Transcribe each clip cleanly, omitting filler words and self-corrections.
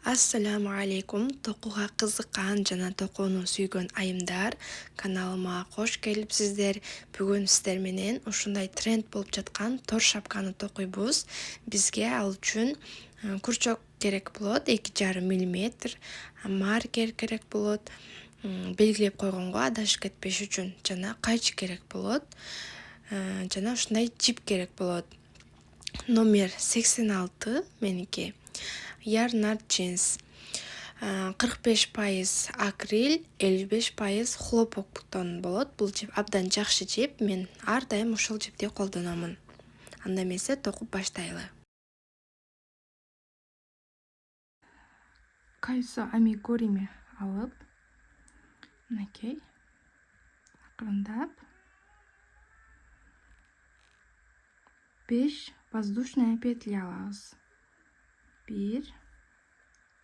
Assalamu alaikum. Tokuğa kızıkan жана токууну сүйгөн айымдар. Каналыма кош келипсиздер. Бүгүн сиздер менен ушундай тренд болуп жаткан тор шапканы токуйбуз. Бизге ал үчүн курчок керек болот, 2,5 мм, маркер керек болот, белгилеп койгонго адашып кетпеш үчүн жана кайчы керек болот. Жана ушундай жип керек болот. Номер 86 меники. Ярнард джинс. 45% акрил, 55% хлопок бутон болот. Бул жип абдан жакшы жип. Мен ар дайым ушул жипти колдономун. Анда эмесе токуп баштайлы. Кайсо амигуриме алып, мынакей акырындап 5 воздушная петля алабыз. 1,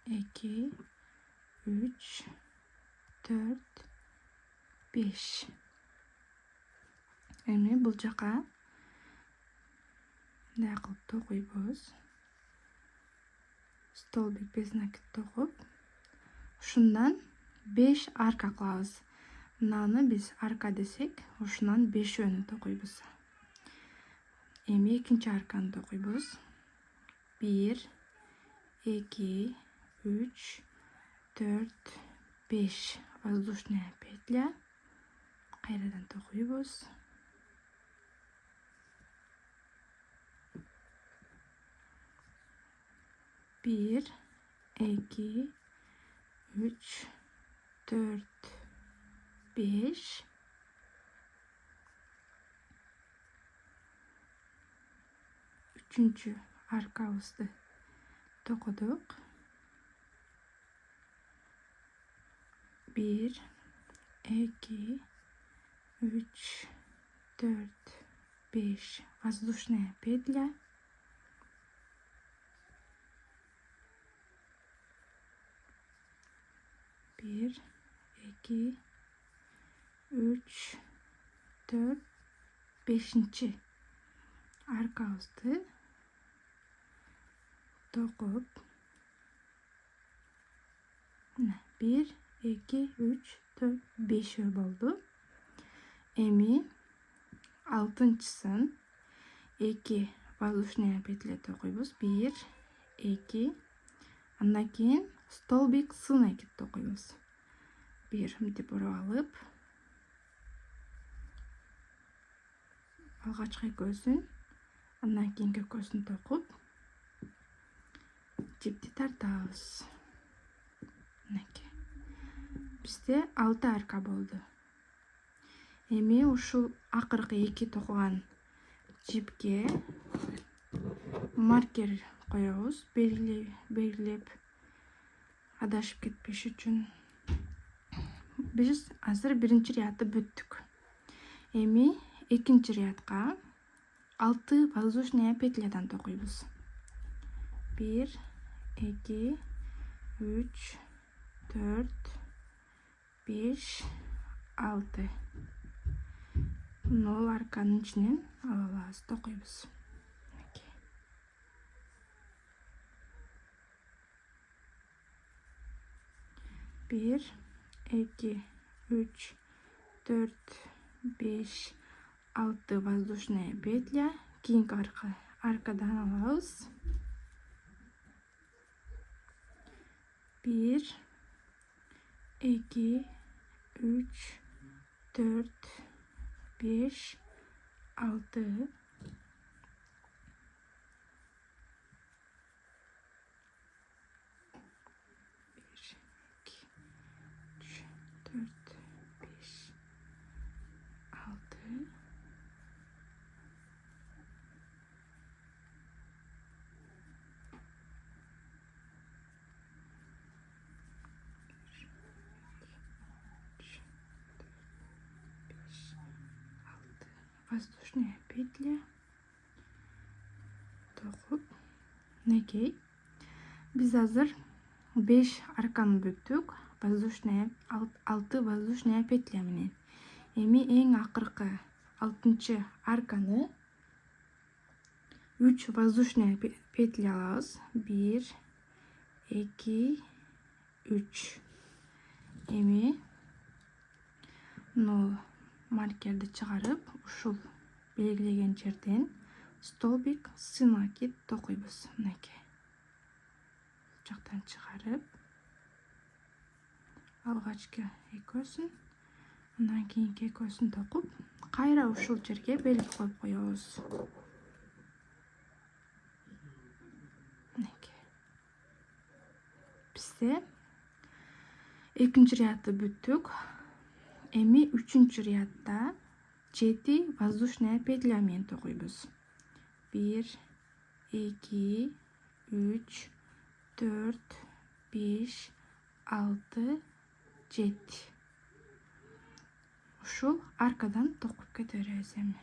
2, 3, 4, 5. Эми бул жака мындай кылып токуйбуз. Столбик безнакти токуп, ушундан 5 арка кылабыз. Мынаны биз арка десек, ушунан 5-өөнү токуйбуз. Эми экинчи арканы токуйбуз. 1, 2, 3, 4, 5 воздушная петля. Кайрадан токуйбуз. 1, 2, 3, 4, 5. Üçüncü arkamızda tokuduk. 1, 2, 3, 4, 5 воздушная петля. 1, 2, 3, 4, 5. Arkamızda tokup 1, 2, 3, 4, 5 oldu. Эми алтынчысын 2 воздушная петля токуйбуз. 1, 2. Андан кийин столбик сын экип токуйбуз. 1 мынтип уруп алып, алгачкы экөөсүн, андан кийинки экөөсүн токуп, жипти тартабыз. Мынакей. Бизде 6 арка болду. Эми ушул акыркы 2 токуган жипке маркер коебуз, белгилеп адашып кетпеш үчүн. Биз азыр биринчи рядты бүттүк. Эми экинчи рядка 6 воздушная петлядан токуйбуз. 1, 2, 3, 4, 5, 6. Нол арканын ичинен ала алабыз, токуйбуз. 1, 2, 3, 4, 5, 6 воздушная петля. Кийинки аркадан алабыз. 1, 2, 3, 4, 5, 6. Воздушная петля токуп, мынакей. Биз азыр 5 арканы бүттүк. 6 воздушная петля менен. Эми эң акыркы 6-чы арканы 3 воздушная петля алабыз. 1, 2, 3. Эми 0 маркерди чыгарып, ушул белгилеген жерден столбик сын накит токуйбуз. Мынакей. Бул жактан чыгарып, алгачкы экөөсүн, андан кийинки экөөсүн токуп, кайра ушул жерге белги коюп коебуз. Мынакей. Бизде экинчи рядты бүттүк. Эми үчүнчү рядда 7 воздушная петля менен токуйбуз. 1, 2, 3, 4, 5, 6, 7. Ушул аркадан токуп кете беребиз эми.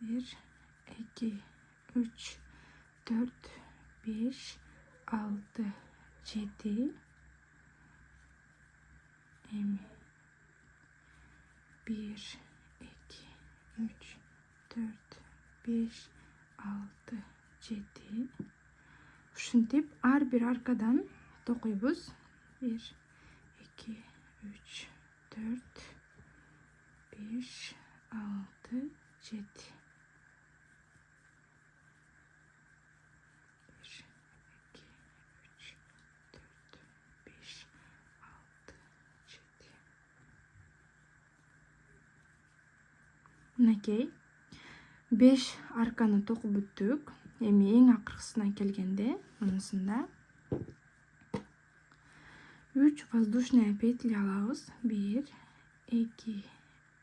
1, 2, 3, 4, 5, 6, 7. Эми 1, 2, 3, 4, 5, 6, 7. Ушинтип ар бир аркадан токуйбуз. 1, 2, 3, 4, 5, 6, 7. 1, 2, 3, 4, 5, 6, 7. Мынакей. 5 арканы токуп бүттүк. Эми эң акыркысына келгенде, мынысында 3 воздушная петля алабыз. 1, 2,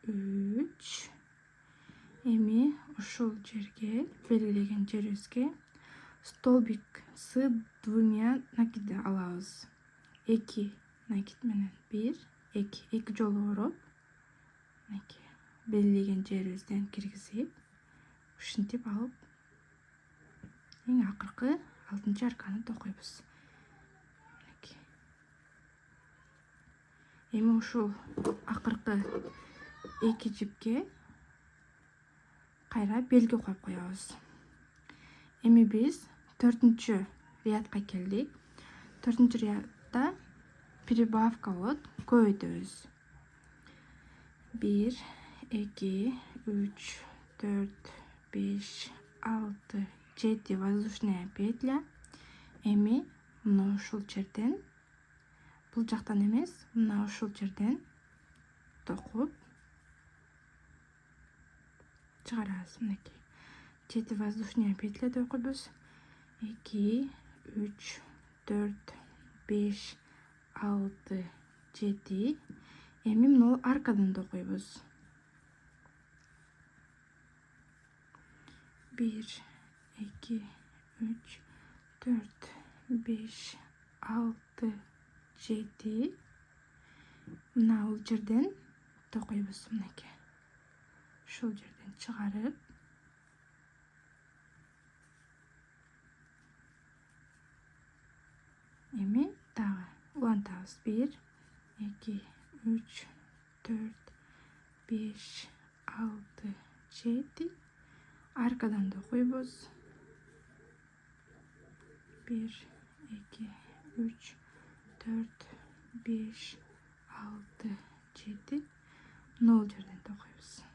3. Эми ушул жерге, белгилеген жерибизге столбик с двумя накиди алабыз. 2 накид менен 1, 2 жолу ороп, мынакей белгилеген жерибизден киргизип, ушинтип алып, эң акыркы 6-чы арканы токуйбуз. Эми ушул акыркы 2 жипке кайра белги коюп коебуз. Эми биз 4-чү рядка келдик. 4-чү рядда прибавка болот, көбөйтөбүз. 1, 2, 3, 4, 5, 6, 7 воздушная петля. Эми мына ушул жерден, бул жактан эмес, мына ушул жерден токуп чыгарабыз. Мынакей 7 воздушная петля токуйбуз. 2, 3, 4, 5, 6, 7. Эми мына аркадан токуйбуз. 1, 2, 3, 4, 5, 6, 7. Мына бул жерден токуйбуз. Мынакей. Ушул жерден чыгарып, эми дагы улантабыз. 1, 2, 3, 4, 5, 6, 7. Аркадан токуйбуз. 1, 2, 3, 4, 5, 6, 7. Нол жерден токуйбуз. 1,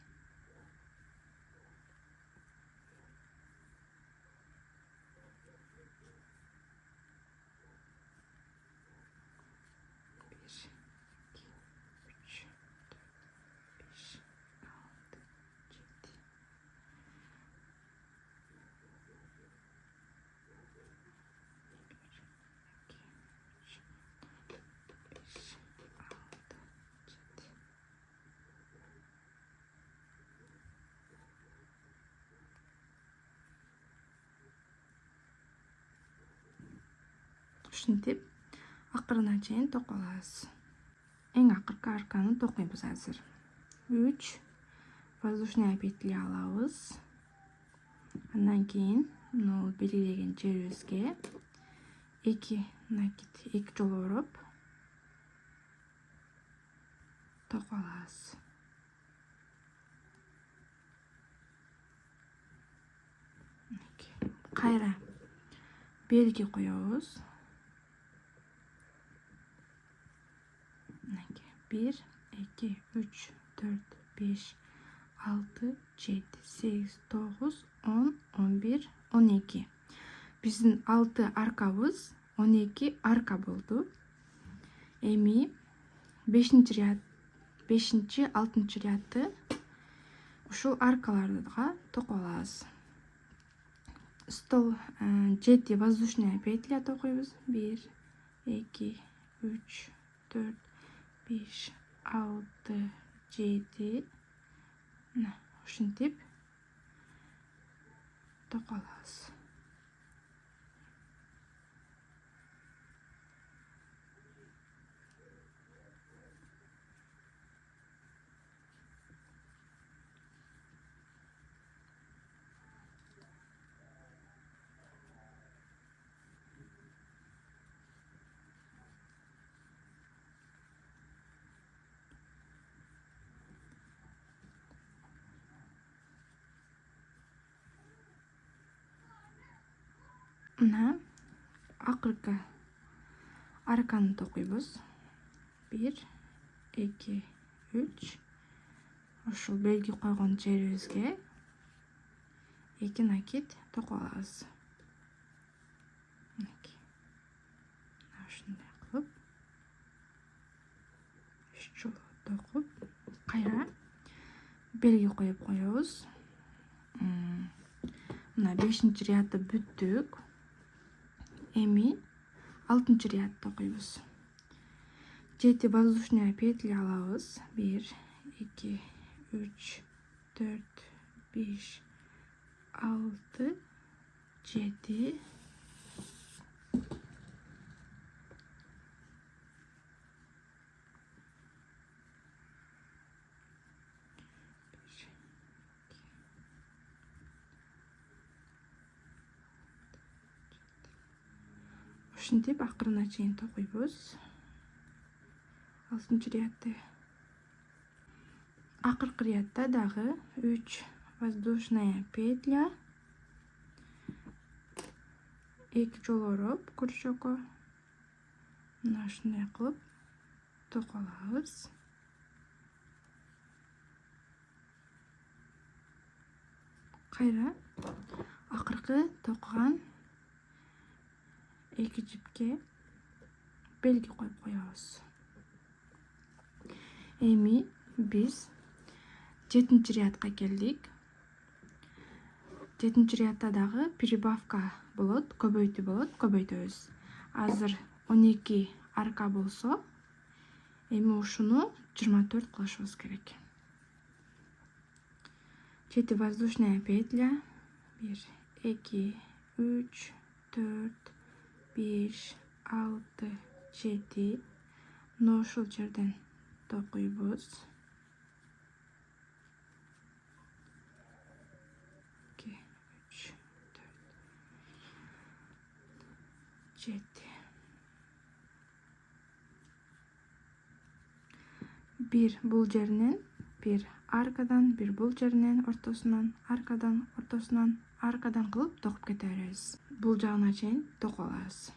2, 3, 4, 5, 6, 7. Ушинтип акырына чейин токуп алабыз. Эң акыркы арканы токуйбуз азыр. 3 воздушная петля алабыз. Андан кийин мына белгилеген жерибизге 2 накид 2 жолу ороп токуп алабыз. Кайра белги коебуз. 1 2 3 4 5 6 7 8 9 10 11 12. Биздин 6 аркабыз 12 арка болду. Эми 5-6 рядты ушул аркаларга токуп алабыз. Стол 7 воздушная петля токуйбуз. 1 2 3 4 5 6 7. Ушинтип токуп алабыз. Мына акыркы арканы токуйбуз. 1 2 3. Ушул белги койгон жерибизге 2 накит токуп алабыз. Ушундай кылып 3 жолу токуп, кайра белги коюп коебуз. Мына 5-рядды бүттүк. Эми 6-рядды токуйбуз. 7 воздушная петля алабыз. 1 2 3 4 5 6 7. Ушинтип акырына чейин токуйбуз. 6-рядды. Акыркы рядда дагы 3 воздушная петля. 2 жолу ороп күрчөккө. Мына ушундай кылып токуп алабыз. Кайра акыркы токуган 2 жипке белги коюп коебуз. Эми биз 7-рядка келдик. 7-рядда дагы прибавка болот, көбөйтүү болот, көбөйтөбүз. Азыр 12 арка болсо, эми ушуну 24 кылышыбыз керек. 7 воздушная петля. 1 2 3 4 5 6 7. Мына ушул жерден токуйбуз. 2 3 4 7. Bir бул жеринен, bir аркадан, bir бул жеринен, ортосунан, аркадан, ортосунан, аркадан кылып токуп кете беребиз. Бул жагына чейин токуп алабыз.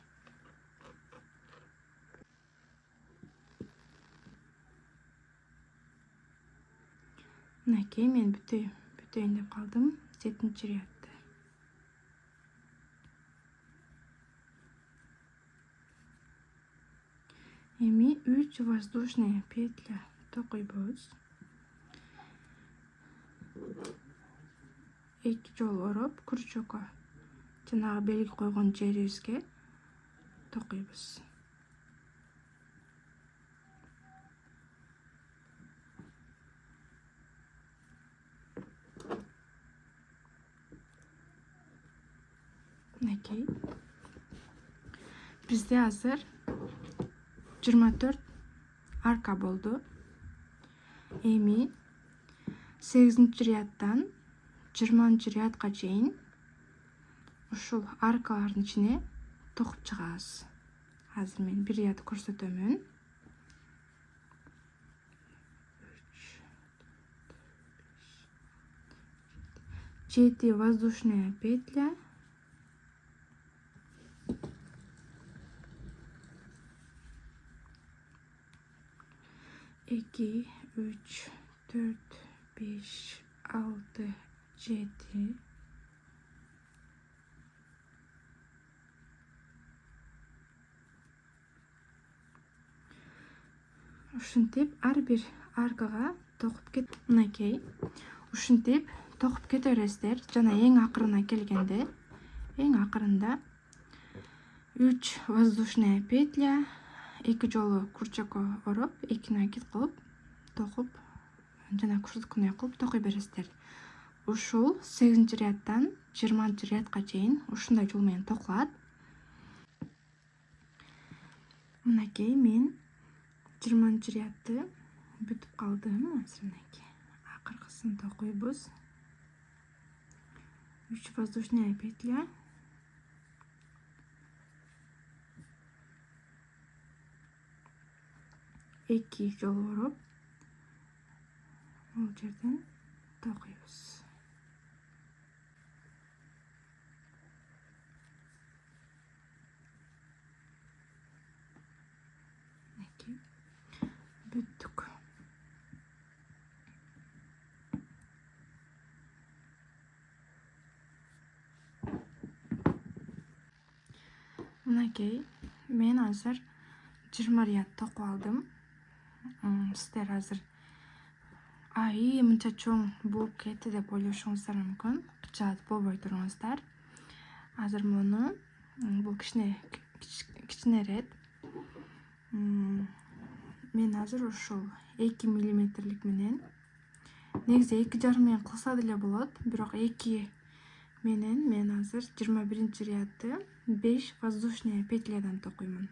Мынакей, мен бүтөйүн деп калдым. 7-рядды. Эми 3 воздушная петля токуйбуз. 2 жолу ороп күрчөккө жанагы белги койгон жерибизге токуйбуз. Мынакей. Бизде азыр 24 арка болду. Эми 8-ряддан 20-рядка чейин ушул аркалардын ичине токуп чыгабыз. Азыр мен бир ряд көрсөтөмүн. 7 воздушная петля. 2, 3, 4, 5, 6, 7. Ушинтип ар бир аркага токуп кет. Мынакей. Ушинтип токуп кете бересиздер. Жана эң акырына келгенде, эң акырында 3 воздушная петля, 2 жолу курчакка ороп, 2 накид кылып, токуп, жана курчакны кылып токой бересиздер. Ушул 8-ряддан 20-рядка чейин ушундай жол менен токулат. Мынакей мен 20-рядды бүтүп калдым. Мынакей. Акыркысын токуйбуз. 3 воздушная петля. Эки жолу ороп, бул жерден токуйбуз. Мынакей. Бүттүк. Мынакей, мен азыр 20 ряд токуп алдым. Сиздер азыр мынча чоң болуп кетти деп ойлошуңуздар мүмкүн. Кычаат болбой туруңуздар. Азыр муну бул кичинерээк. Мен азыр ушул 2 миллиметрлик менен, негизи 2,5 менен кылса деле болот, бирок 2 менен мен азыр 21-рядды 5 воздушная петлядан токуймун.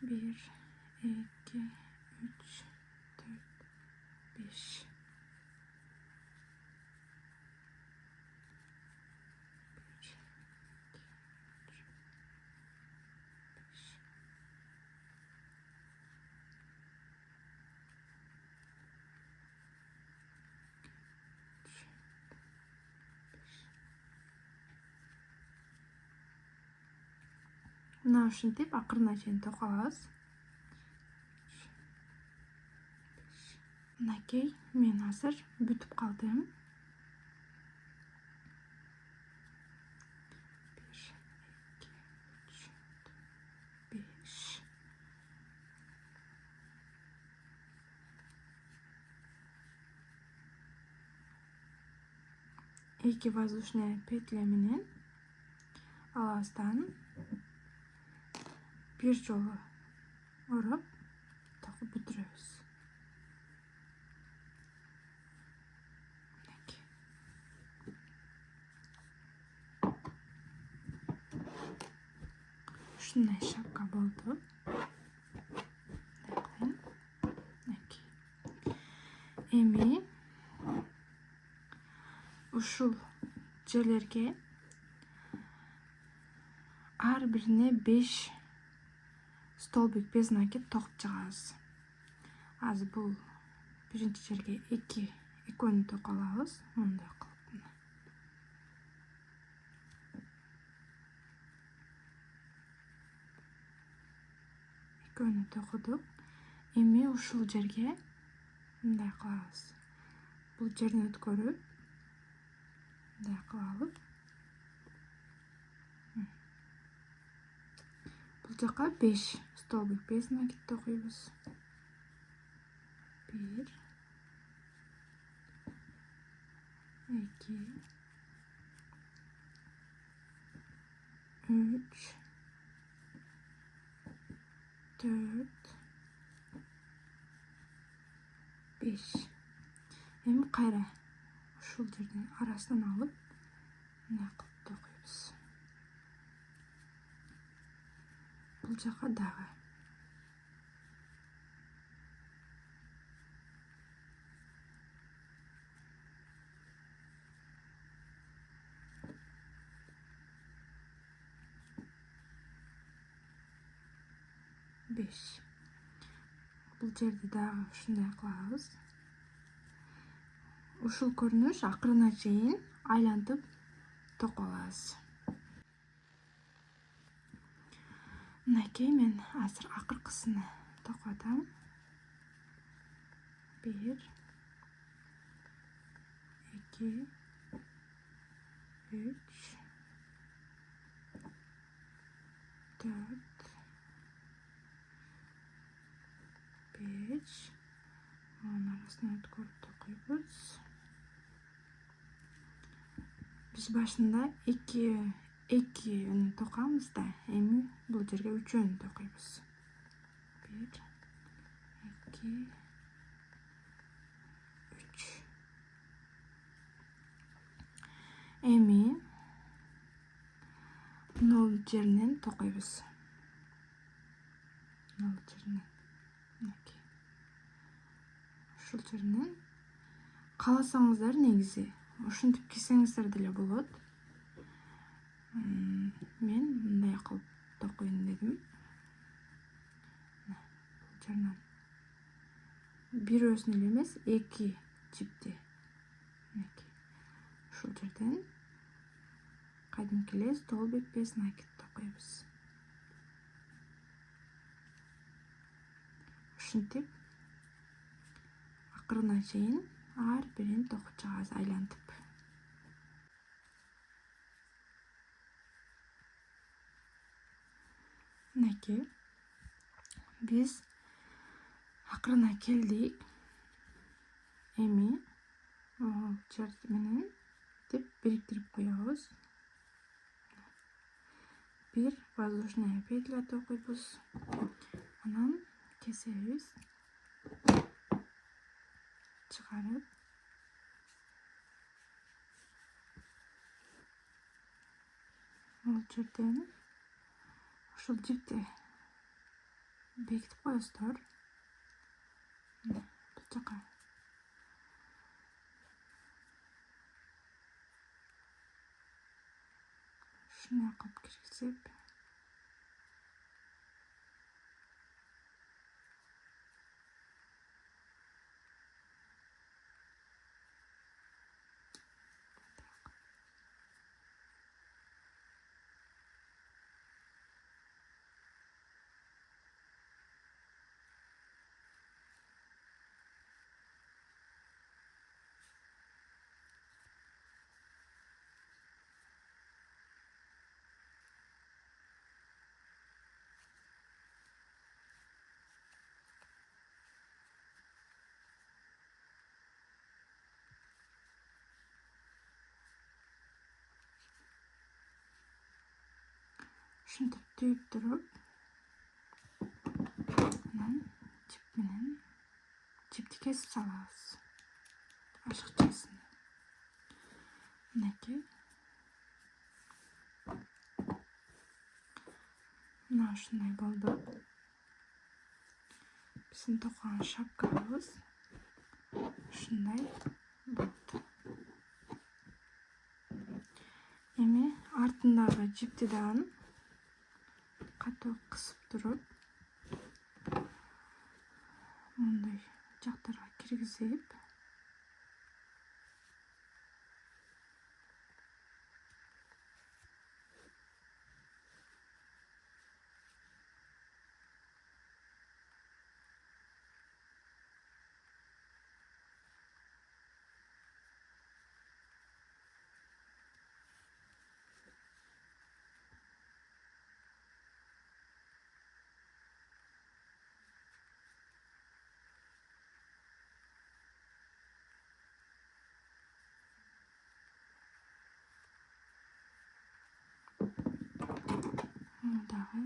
Bir, 2, 3, 4, 5. Мына ушинтип акырына чейин токуп алабыз. Мынакей, мен азыр бүтүп калдым. 1, 2, 3, 4, 5. Эки воздушная петля менен алабыздан бир жолу ороп токуп бүтүрөбүз. Ушундай шапка болду. Эми ушул жерлерге ар бирине 5 столбик без накид токуп чыгабыз. Азыр бул биринчи жерге 2 токуп алабыз. Мындай кылып. Экөөнү токудук. Эми ушул жерге мындай кылабыз. Бул жерин өткөрүп, мындай кылып, бул жака 5 столбик без накид токуйбуз. 1, 2, 3, 4, 5. Эми кайра ушул жердин арасынан алып, мындай кылып токуйбуз. Бул жака дагы. Бул жерди дагы ушундай кылабыз. Ушул көрүнүш акырына чейин айлантып токуп алабыз. Мынакей мен азыр акыркысыны токуп атам. 1 2 3 4 5 Onun arasına ötkөрүп токуйбуз. Биз башында 2 токабыз да, эми бул жерге 3 токуйбуз. 1 2 3 Эми 0 жеринен токуйбуз. 0 жеринен. Мынакей. Ушул жеринен кааласаңыздар негизи ушинтип кийсеңиздер деле болот. Мен мындай кылып токуйын дедим. Бул жеринен бирөөсүн эле эмес, 2 жипти. Мынакей. Ушул жерден кадимки эле столбик без накид токуйбуз. Ушинтип акырына чейин ар бирин токуп чыгабыз айлантып. Мынакей. Биз акырына келдик. Эми жер менен деп бириктирип коебуз. Bir воздушная петля токуйбуз. Анан кесебиз. Чыгарып бул жерден ушул жипти бекитип коесуздар. Бул жака ушундай кылып киргизип ушинтип түйүп туруп, анан жипти кесип салабыз. Ашыкчасын. Мынакей. Мына ушундай болду. Биздин токуган шапкабыз ушундай болду. Эми артындагы жипти дагы катуу кысып туруп, мындай жактарга киргизип, дагы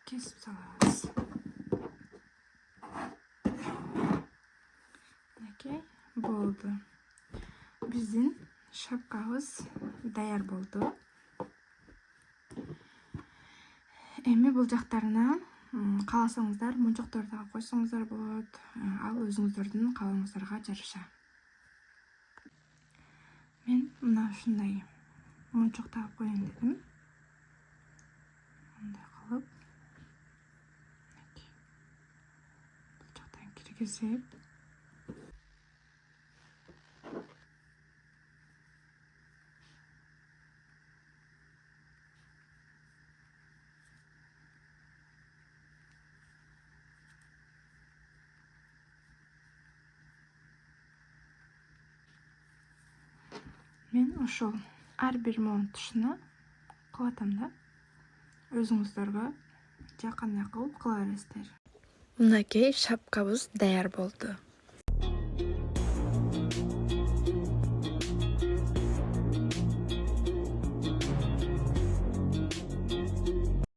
кесип салабыз. Мынакей болду. Биздин шапкабыз даяр болду. Эми бул жактарына кааласаңыздар мончоктор дагы койсоңуздар болот. Ал өзүңүздөрдүн каалооңуздарга жараша. Мен мына ушундай мончок тагып коеюн дедим. Мындай кылып, бул жактан киргизип, мен ошол ар бир моун тушуна кылып атам да. Өзүңүздөргө жакын кылып кыла бересиздер. Мынакей шапкабыз даяр болду.